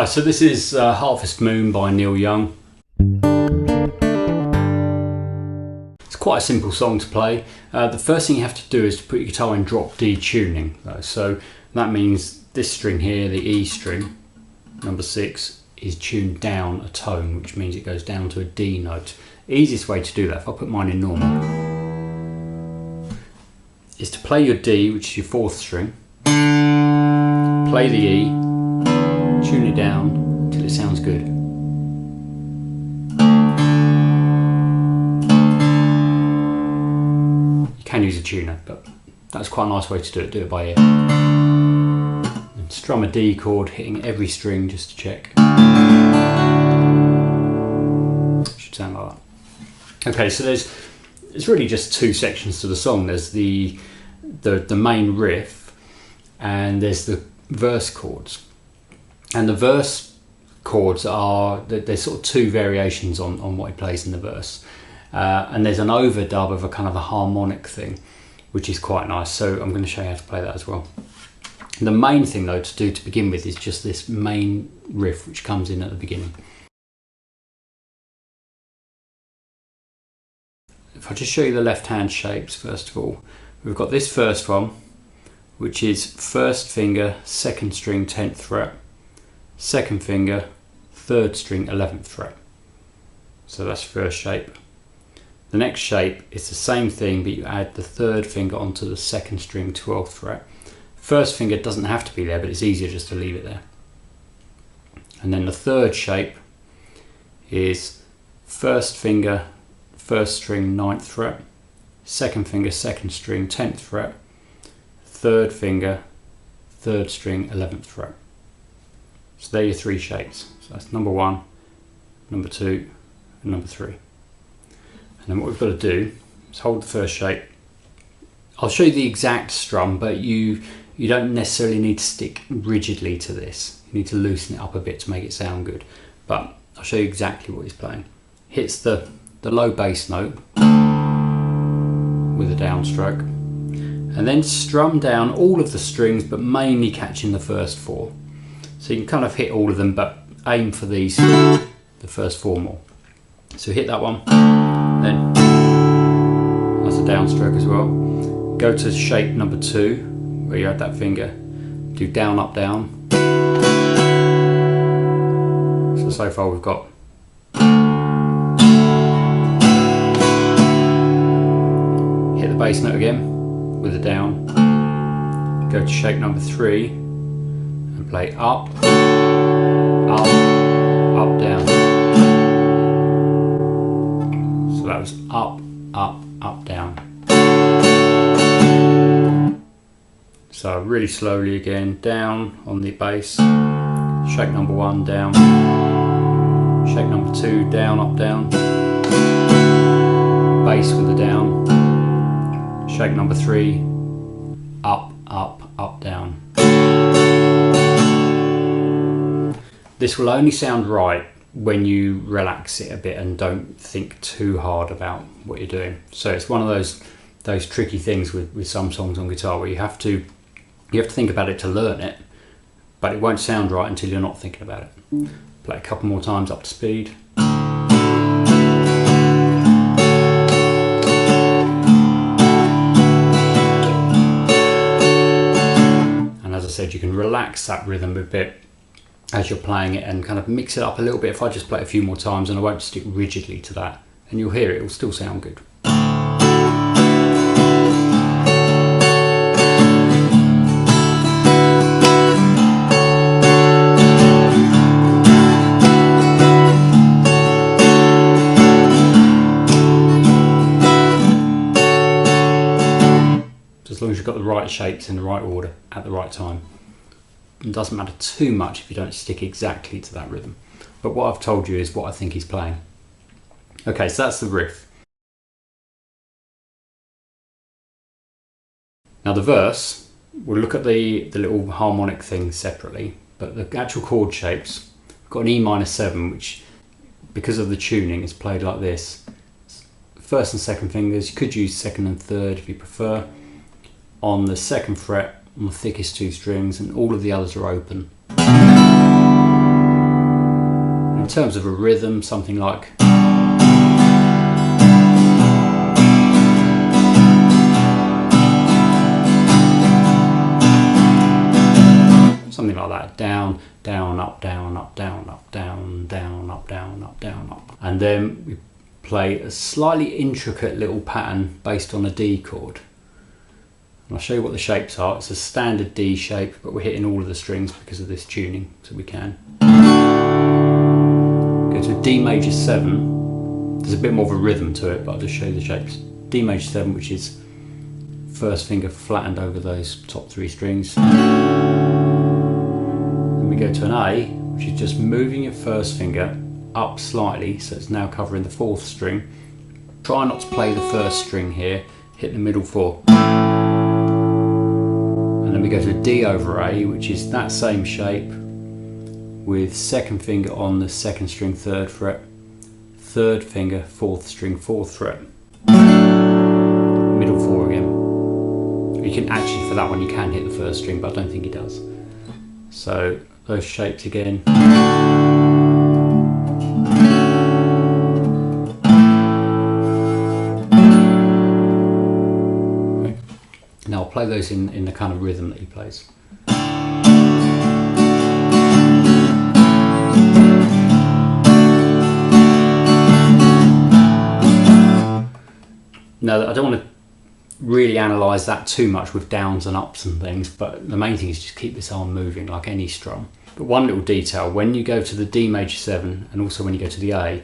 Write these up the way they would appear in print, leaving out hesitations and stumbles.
Hi, so this is Harvest Moon by Neil Young. It's quite a simple song to play. The first thing you have to do is to put your guitar in drop D tuning. So that means this string here, the E string, number 6, is tuned down a tone, which means it goes down to a D note. Easiest way to do that, if I put mine in normal, is to play your D, which is your 4th string, play the E, tune it down until it sounds good. You can use a tuner, but that's quite a nice way to do it by ear. And strum a D chord, hitting every string just to check. Should sound like that. Okay, so there's really just 2 sections to the song. There's the main riff, and there's the verse chords. And the verse chords are, there's sort of 2 variations on what he plays in the verse. And there's an overdub of a kind of a harmonic thing, which is quite nice. So I'm going to show you how to play that as well. The main thing though to do to begin with is just this main riff which comes in at the beginning. If I just show you the left hand shapes first of all, we've got this first one, which is 1st finger, 2nd string, 10th fret. 2nd finger, 3rd string, 11th fret. So that's first shape. The next shape is the same thing, but you add the 3rd finger onto the 2nd string, 12th fret. 1st finger doesn't have to be there, but it's easier just to leave it there. And then the 3rd shape is 1st finger, 1st string, 9th fret. 2nd finger, 2nd string, 10th fret. 3rd finger, 3rd string, 11th fret. So they're your 3 shapes. So that's number 1, number 2, and number 3. And then what we've got to do is hold the first shape. I'll show you the exact strum, but you don't necessarily need to stick rigidly to this. You need to loosen it up a bit to make it sound good. But I'll show you exactly what he's playing. Hits the low bass note with a downstroke, and then strum down all of the strings, but mainly catching the first 4. So you can kind of hit all of them, but aim for these, the first 4 more. So hit that one, then that's a downstroke as well. Go to shape number 2, where you add that finger, do down, up, down. So far we've got hit the bass note again with a down. Go to shape number 3. Play up, up, up, down. So that was up, up, up, down. So really slowly again, down on the bass. Shape number 1, down. Shape number 2, down, up, down. Bass with the down. Shape number 3, up, up, up, down. This will only sound right when you relax it a bit and don't think too hard about what you're doing. So it's one of those tricky things with some songs on guitar where you have to think about it to learn it, but it won't sound right until you're not thinking about it. Play a couple more times up to speed. And as I said, you can relax that rhythm a bit as you're playing it and kind of mix it up a little bit. If I just play a few more times, and I won't stick rigidly to that, and you'll hear it will still sound good. So as long as you've got the right shapes in the right order at the right time. It doesn't matter too much if you don't stick exactly to that rhythm. But what I've told you is what I think he's playing. Okay, so that's the riff. Now the verse, we'll look at the little harmonic thing separately, but the actual chord shapes, we've got an E minor 7, which because of the tuning is played like this. 1st and 2nd fingers, you could use 2nd and 3rd if you prefer. On the 2nd fret, on the thickest 2 strings, and all of the others are open. terms of a rhythm, something like that, down, down, up, down, up, down, up, down, down, up, down, up, down, up. And then we play a slightly intricate little pattern based on a D chord. And I'll show you what the shapes are. It's a standard D shape, but we're hitting all of the strings because of this tuning, so we can. Go to a D major 7. There's a bit more of a rhythm to it, but I'll just show you the shapes. D major 7, which is first finger flattened over those top 3 strings. We go to an A, which is just moving your first finger up slightly, so it's now covering the 4th string. Try not to play the first string here, hit the middle 4. And then we go to a D over A, which is that same shape with 2nd finger on the 2nd string 3rd fret, 3rd finger 4th string 4th fret, middle 4 again. You can actually, for that one, you can hit the first string, but I don't think he does. So those shapes again. Okay. Now I'll play those in the kind of rhythm that he plays. Now I don't want to really analyse that too much with downs and ups and things, but the main thing is just keep this arm moving like any strum. But one little detail, when you go to the D major 7 and also when you go to the A,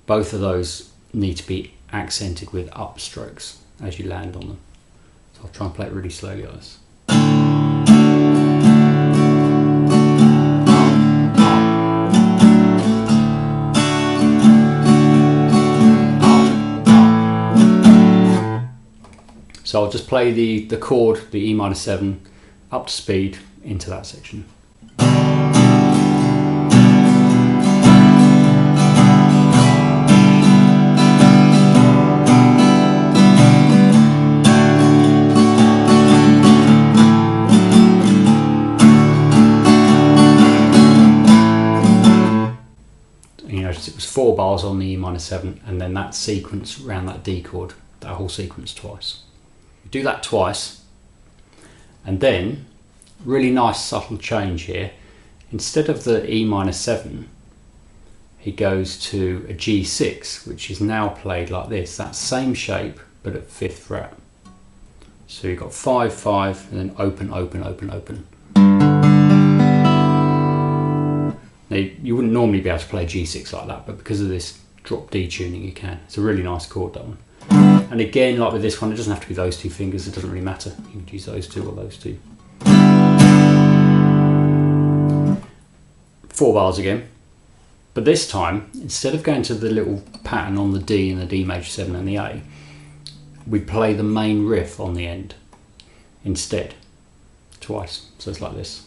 both of those need to be accented with upstrokes as you land on them. So I'll try and play it really slowly like this. So I'll just play the chord, the E minor 7, up to speed into that section. You notice it was 4 bars on the E minor 7 and then that sequence around that D chord, that whole sequence twice. Do that twice, and then really nice subtle change here. Instead of the E minor 7, he goes to a G6, which is now played like this, that same shape but at 5th fret. So you've got 5, 5, and then open, open, open, open. Now you wouldn't normally be able to play G6 like that, but because of this drop D tuning you can. It's a really nice chord, that one. And again, like with this one, it doesn't have to be those 2 fingers, it doesn't really matter. You can use those 2 or those 2. 4 bars again. But this time, instead of going to the little pattern on the D and the D major 7 and the A, we play the main riff on the end instead, twice. So it's like this.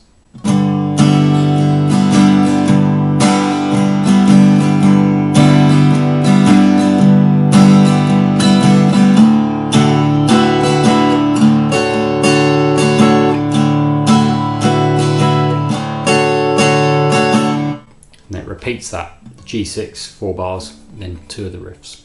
Repeats that, G6, 4 bars, and then 2 of the riffs.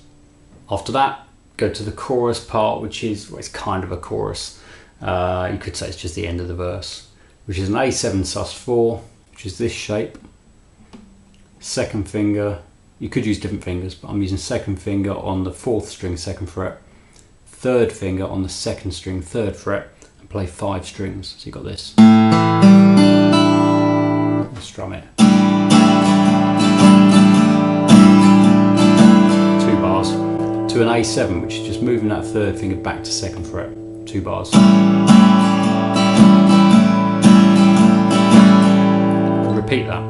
After that, go to the chorus part, which is, well, it's kind of a chorus. You could say it's just the end of the verse, which is an A7 sus4, which is this shape. 2nd finger, you could use different fingers, but I'm using 2nd finger on the 4th string, 2nd fret, 3rd finger on the 2nd string, 3rd fret, and play 5 strings. So you got this. And strum it. To an A7, which is just moving that 3rd finger back to 2nd fret, 2 bars. Repeat that.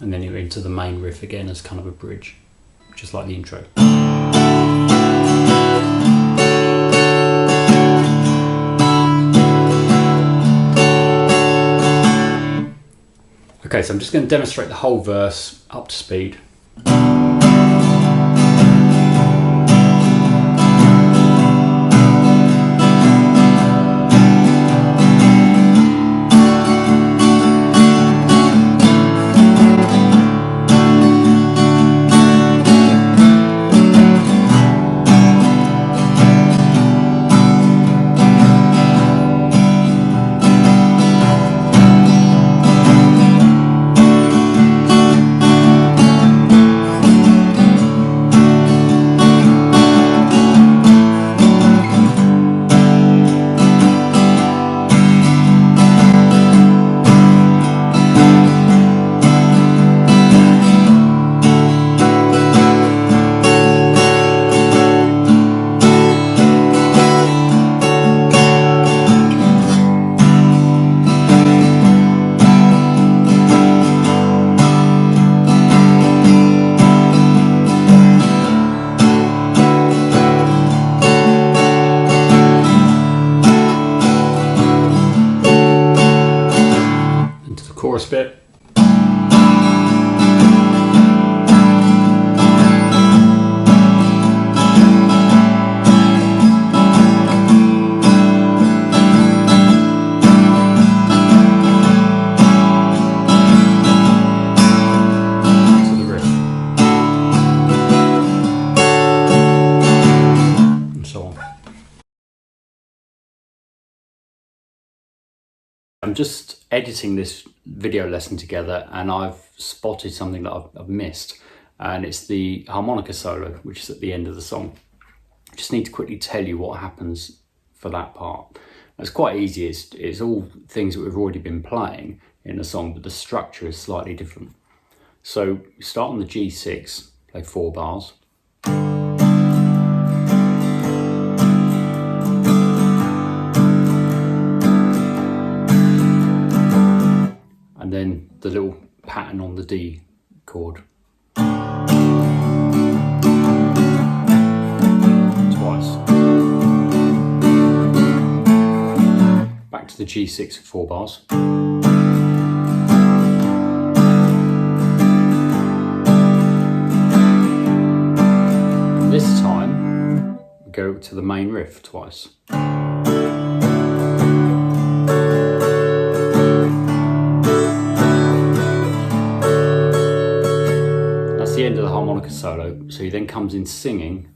And then you're into the main riff again as kind of a bridge, just like the intro. Okay, so I'm just going to demonstrate the whole verse up to speed. chorus bit. I'm just editing this video lesson together and I've spotted something that I've missed, and it's the harmonica solo, which is at the end of the song. I just need to quickly tell you what happens for that part. It's quite easy, it's all things that we've already been playing in the song, but the structure is slightly different. So start on the G6, play 4 bars. And then the little pattern on the D chord. Twice. Back to the G6 4 bars. And this time, go to the main riff twice. The end of the harmonica solo, so he then comes in singing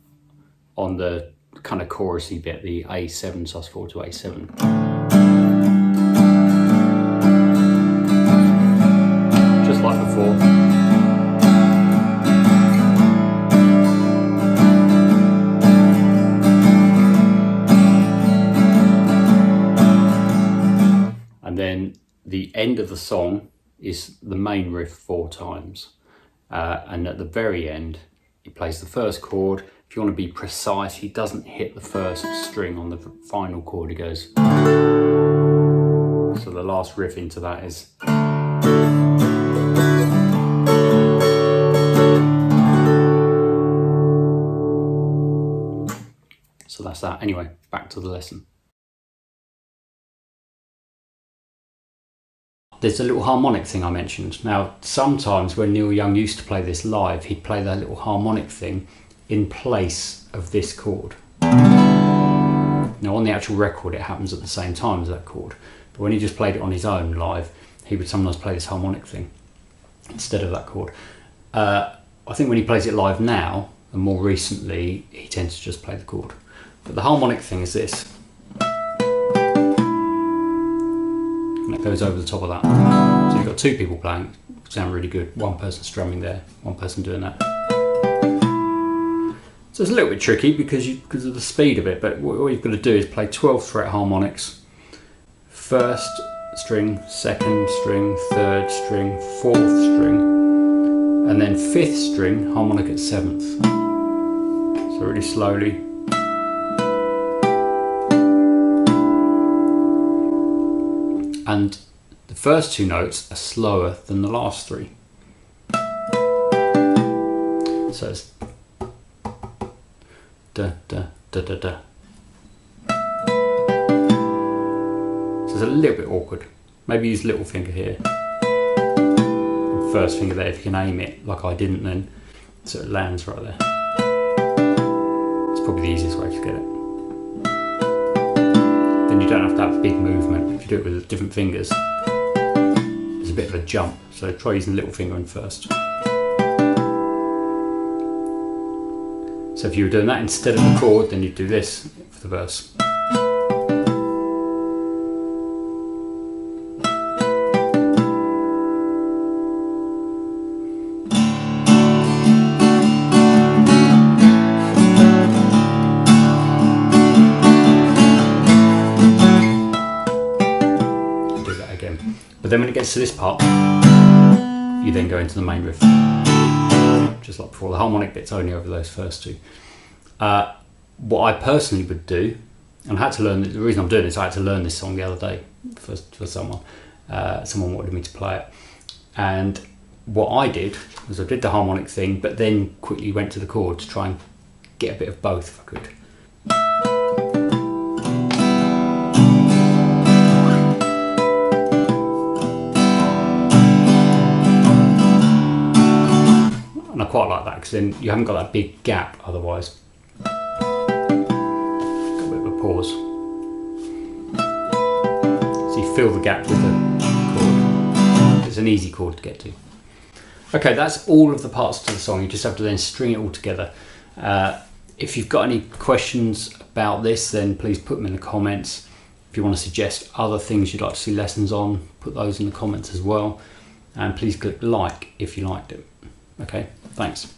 on the kind of chorusy bit, the A7 sus4 to A7. Just like before. And then the end of the song is the main riff 4 times. And at the very end, he plays the first chord. If you want to be precise, he doesn't hit the first string on the final chord, he goes. So the last riff into that is. So that's that. Anyway, back to the lesson. There's a little harmonic thing I mentioned. Now, sometimes when Neil Young used to play this live, he'd play that little harmonic thing in place of this chord. Now, on the actual record, it happens at the same time as that chord. But when he just played it on his own live, he would sometimes play this harmonic thing instead of that chord. I think when he plays it live now, and more recently, he tends to just play the chord. But the harmonic thing is this. And it goes over the top of that. So you've got 2 people playing, sound really good. 1 person strumming there, 1 person doing that. So it's a little bit tricky because of the speed of it, but what you've got to do is play 12th fret harmonics. 1st string, 2nd string, 3rd string, 4th string, and then 5th string harmonic at 7th. So really slowly. And the first 2 notes are slower than the last 3. So it's da da da da da. So it's a little bit awkward. Maybe use little finger here. And first finger there if you can aim it like I didn't then. So it lands right there. It's probably the easiest way to get it. Then you don't have to have big movement. If you do it with different fingers, there's a bit of a jump. So try using the little finger in first. So if you were doing that instead of the chord, then you'd do this for the verse. But then when it gets to this part, you then go into the main riff. Just like before, the harmonic bit's only over those first 2. What I personally would do, and I had to learn, the reason I'm doing this, I had to learn this song the other day for someone. Someone wanted me to play it. And what I did was I did the harmonic thing, but then quickly went to the chord to try and get a bit of both if I could. because then you haven't got that big gap otherwise. Got a bit of a pause. So you fill the gap with the chord. It's an easy chord to get to. Okay, that's all of the parts to the song. You just have to then string it all together. If you've got any questions about this, then please put them in the comments. If you want to suggest other things you'd like to see lessons on, put those in the comments as well. And please click like if you liked it. Okay, thanks.